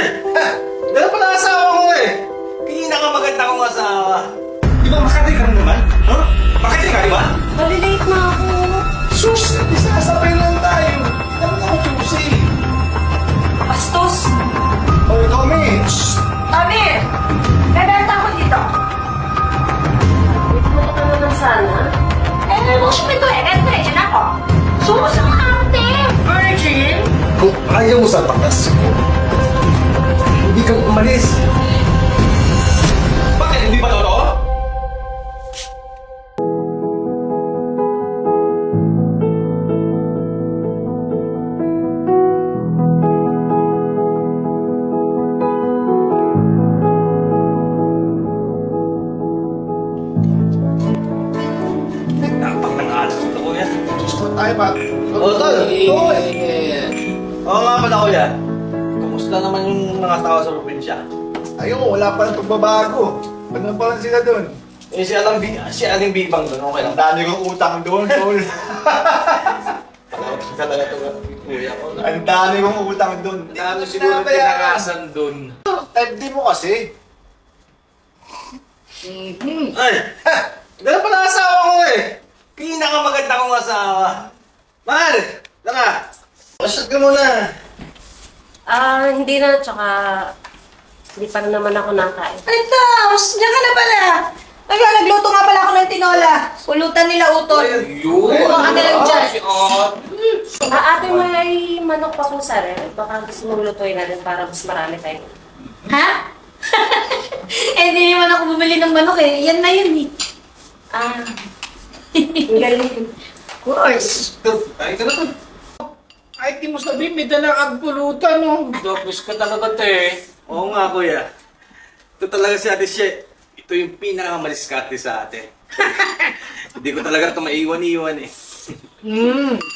Ay! Ha! Dala pala asawa ko eh! Pinakamaganda kong asawa. Di ba makati ka naman? Ha? Makati ka, di ba? Malilate na ako. Sus! Isasabay lang tayo. Ano ka susi? Bastos! Oh, Tommy! Tommy! Nadanta ako dito. Wait mo ka naman sana. Huwag siya pito eh. Kahit virgin ako. Sus! Ang arte! Virgin? Kung ayaw mo sa takas ko, hindi ka umalis. Bakit? Hindi ba totoo? Napak ng alas ko ko yan. Diyos ko tayo ba? Oo, tol! Tol! Oo nga pala ko yan. Kumusta naman yung mga tao sa probinsya? Ayun, wala pa ng pagbabago. Ano pa lang sila doon? Eh, si Aling Bibang doon, okay lang. Ang dami kong utang doon, tol. Talaga ito, kuya ko. Ang dami kong utang doon. Ang dami siguro tinakasan dun. Type D mo kasi. Ay! Ha! Dala pala asawa ko eh! Pinakamaganda kong asawa. Mahal! Tara! Masyad ka muna. Hindi na. Tsaka, hindi pa rin naman ako nakain. Ay, Toms! Diyan ka na pala! Nagluto nga pala ako ng tinola. Pulutan nila utol. Yun! Baka ka na lang dyan. Ate, may manok pa po sa rin. Baka gusto mong lutuin na rin para mas marami tayo. Ha? Eh, di naman ako bumili ng manok eh. Yan na yun eh. Ang galing. Of course. Kain ka na to. Ay, di mo sabihin, may dala kang pulutan, no? Dopis ka talaga, te. Oo nga, kuya. Ito talaga si Ate She. Ito yung pinakamaliskarte sa atin. Hindi ko talaga ito maiwan-iwan eh.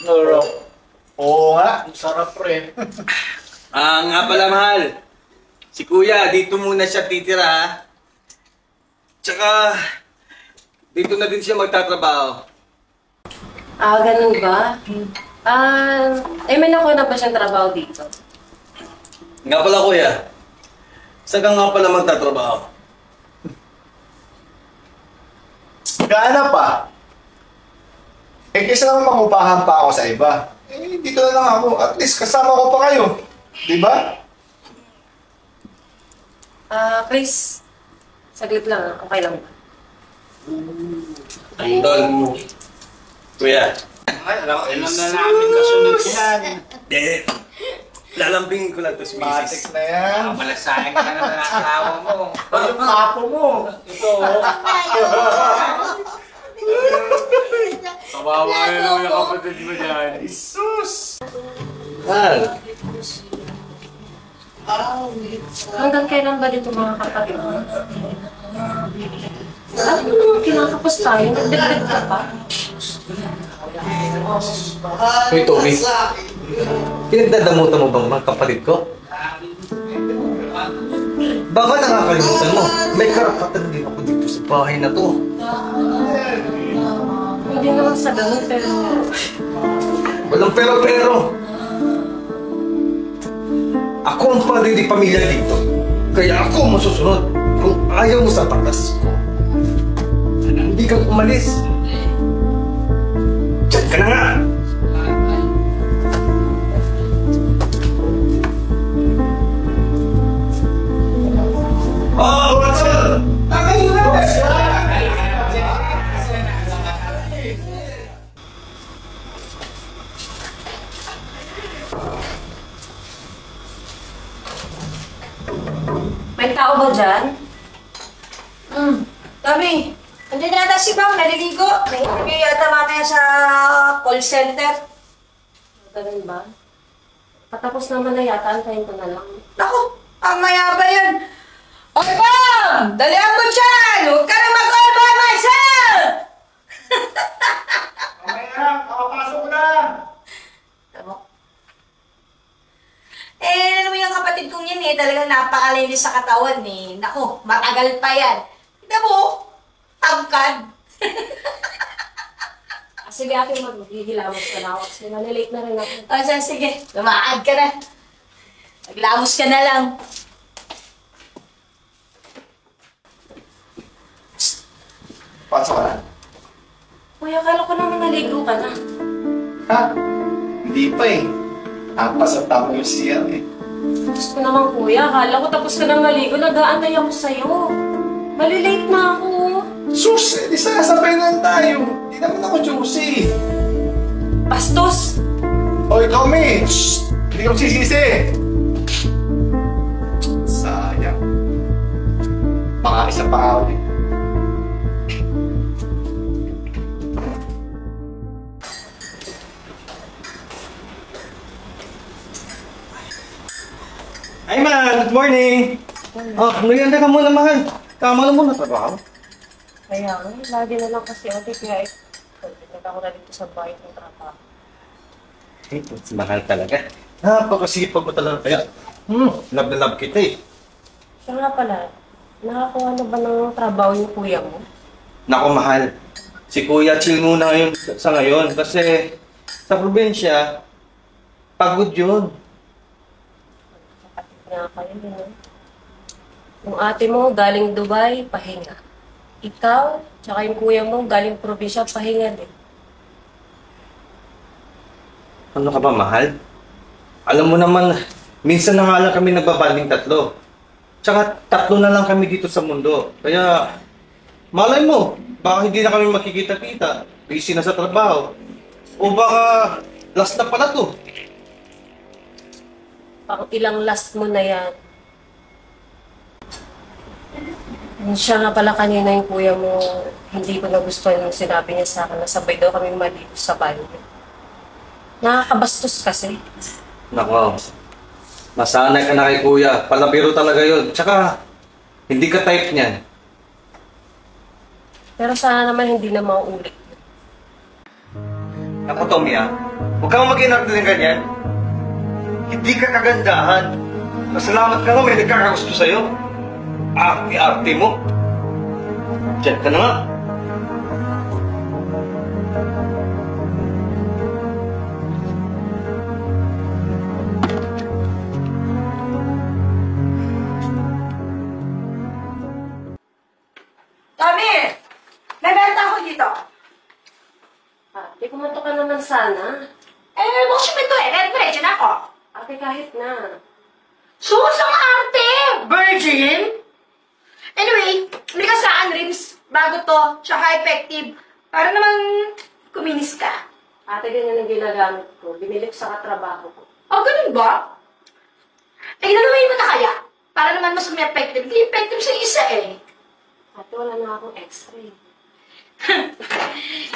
Sarap. Oo nga. Ang sarap rin. Nga pala, mahal. Si kuya, dito muna siya titira, ha? Tsaka, dito na din siya magtatrabaho. Ganun ba? May nakuha na ba siyang trabaho dito? Nga pala, kuya. Saan ka nga pala magtatrabaho? Gaana pa. Eh, kaysa naman makupahan pa ako sa iba. Eh, dito na lang ako. At least kasama ko pa kayo. Di ba? Chris, saglit lang. Okay lang ba? Tol. Kuya. Ay, alam na namin kasunod yan. Lalampingin ko lang to si Matik Mrs. na yan. Malasahin ka na ng asawa mo. Ano yung kapo mo? Ito, kawawa yun yung kapatid mo dyan. Jesus! Mahal. Hanggang kailan ba dito mga kapatid mo? Kinakapos tayo. Nagdagdag ka pa. Uy, Toby. Pinagdadamutan mo bang mga kapatid ko? Baka nakakalimutan mo. May karapatan din ako dito sa bahay na to. Hindi naman sa ganun, pero... Walang pero-pero. Ako ang padre di pamilya dito. Kaya ako masusunod. Kung ayaw mo sa takas ko, hindi kang umalis. Diyan ka na nga! Oh, what's up? May tao ba dyan? Tommy, andyan na ata si Bang, naliligo. May interview yata mamaya sa call center. Ganun ba? Patapos naman na yata. Antayin ko na lang. Naku, ang maya ba yan? Oy, Bang! Dalihan mo dyan! Huwag ka na mag-all by myself! Mamaya, kakapasok ko na! Alam mo yung kapatid kong yan eh, talagang napakalinis sa katawan eh. Naku, matagal pa yan. Tignan mo, tangkad. Sige ate, maghihilamos ka na ako. Kasi nalilate na rin ako. O, sige, lumakad ka na. Maglamos ka na lang. Pasok ka na. Kuya, akala ko naman naligo ka na. Ha? Hindi pa eh. Ampas at tama yung siya eh. Tapos ko naman kuya, akala ko tapos ka nang naligo, nag-aantay ako sa'yo. Malilate na ako. Sus, di sasabay lang tayo. Hindi naman ako juicy. Bastos! Hoy, Tommy! Shh! Hindi ko sisisi! Sayang. Baka isa pa nga ulit. Ay, man! Good morning! Oh, maganda ka muna, mahal. Tama na muna trabaho. Kaya nga, lagi na lang kasi ako, kaya nagpunta ko na dito sa bahay ng trabaho. Eh, mahal talaga. Napakasipag mo talaga kaya. Love na love kita eh. Siya nga pala, nakakuha na ba ng trabaho yung kuya mo? Nako, mahal. Si Kuya chill muna ngayon sa ngayon kasi sa probinsya, pagod yun. Kapatid nga kayo, yun. Yung ate mo galing Dubai, pahinga. Ikaw, tsaka yung kuya mo galing probinsya, pahinga din. Ano ka ba, mahal? Alam mo naman, minsan na nga lang kami nagbabanding tatlo. Tsaka tatlo na lang kami dito sa mundo. Kaya, malay mo, baka hindi na kami makikita-kita. Busy na sa trabaho. O baka, last na pala to. Pang ilang last mo na yan. Siya nga pala kanina yung kuya mo, hindi ko nagustuhan yung sinabi niya sa akin na sabay daw kami maligo sa banyo. Nakakabastos kasi. Nako, masanay ka na kay Kuya. Palabiro talaga yun. Tsaka, hindi ka type niyan. Pero sana naman hindi na mauulit. Ako, Tommy, huwag kang mag-inarte ng ganyan. Hindi ka kagandahan. Masalamat ka nga may nagkakagusto sa'yo. Arte-arte mo. Diyan ka na nga. Tommy! May benta ako dito. Ate, kumanto ka naman sana. Huwag siya ito eh. Diretso na ako. Ate, kahit na. Susang arte! Virgin! Anyway, bili ka sa akin, Rims. Bago to, tsaka effective. Para naman kuminis ka. Ate, ganyan ang ginagamit ko. Binili ko sa katrabaho ko. Oh, ganun ba? Ginanawin mo na kaya? Para naman mas effective. Hindi effective sa isa eh. Ate, wala na akong extra eh.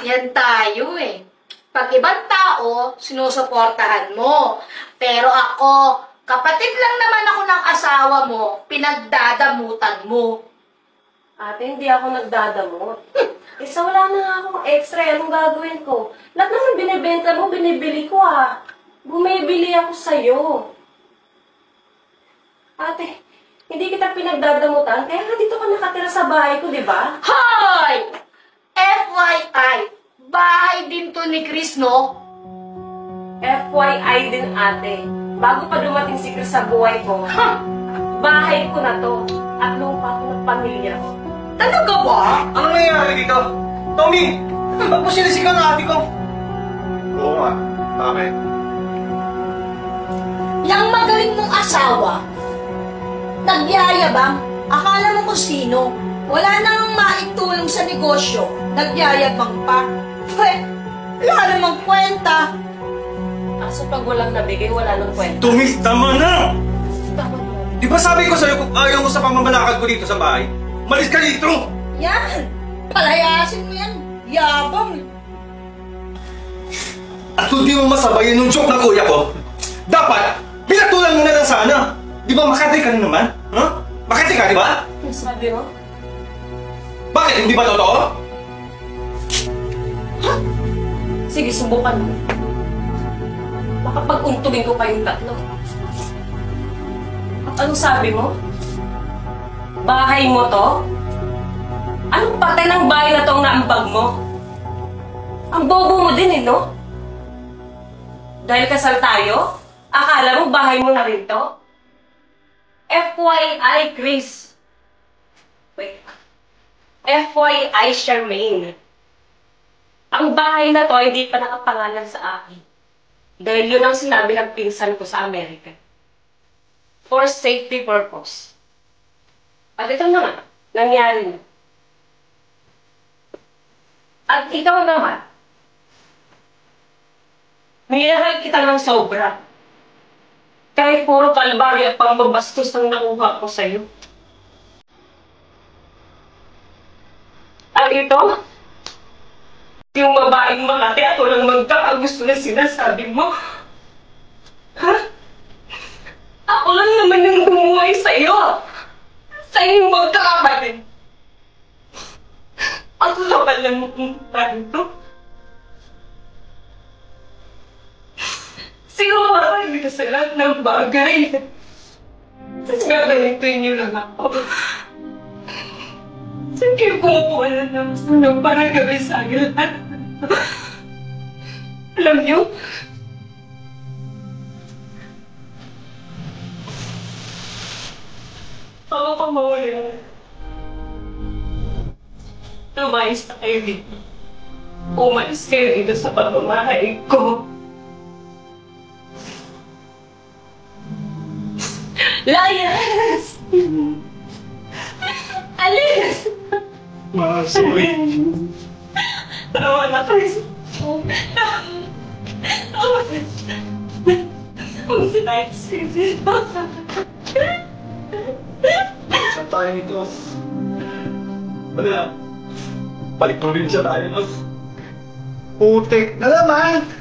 Yan tayo eh. Pag ibang tao, sinusuportahan mo. Pero ako, kapatid lang naman ako ng asawa mo, pinagdadamutan mo. Ate, hindi ako nagdadamot. Isa wala na nga akong extra. Anong gagawin ko? Lahat naman binibenta mo, binibili ko ah. Bumibili ako sa'yo. Ate, hindi kita pinagdadamutan, kaya nga dito ka nakatira sa bahay ko, di ba? Hoy! FYI, bahay din to ni Chris, no? FYI din, ate. Bago pa dumating si Chris sa buhay ko, bahay ko na to. At lupa ko ng pamilya ko. Talaga ba? Anong nangyayari dito? Tommy! Ba't mo sinisigaw ng ate ko? Oo nga. Bakit? Yang magaling mong asawa, nagyayabang, akala mo kung sino, wala nang maitulong sa negosyo, nagyayabang pa. Wala namang kwenta. Kaso pag walang nabigay, wala nang kwenta. Tommy, tama na! Tama mo. Di ba sabi ko sa'yo kung ayaw mo sa pamamalakad ko dito sa bahay? Malis ka dito! Yan! Palayasin mo yan. Yabang. At kung di mo masabayan yung joke ng kuya ko, dapat, pinatulan mo na lang sana! Di ba Makati ka na naman? Huh? Makati ka, di ba? Ano sabi mo? Bakit? Hindi ba totoo? Sige, subukan mo. Makapag-untugin ko kayong tatlo. At anong sabi mo? Bahay mo to? Anong patay ng bahay na tong naambag mo? Ang bobo mo din eh, no? Dahil kasal tayo, akala mo bahay mo na rin to? FYI, Chris. Wait. FYI, Charmaine. Ang bahay na to hindi pa nakapangalan sa akin. Dahil yun ang sinabi ng pinsan ko sa Amerika. For safety purpose. At ito na nga, nangyari na. At ikaw naman, minahal kita ng sobra. Kahit puro kalbaryo at pambabastos ang nakuha ko sa'yo. At ito, yung babaeng Makati at walang magkakagusto na sinasabi mo. Ha? Ako lang naman yung bumuhay sa'yo. Sa iyong magkakapatid. Ang kapal lang mong tanto. Siguro ka dito sa lahat ng bagay. Gagalituin niyo lang ako. Saan kayo kumukuha na ng sunog para gawin sa akin lahat? Alam niyo? Ako pa mawala. Lumayas na kayo dito. Umalis kayo dito sa pamamahay ko. Layas! Alis! Mga sweet. Tawa na kayo. Tawa na. Kung sinayos. Saan tayo nito? Wala. Balik probinsya tayo. Putik na naman!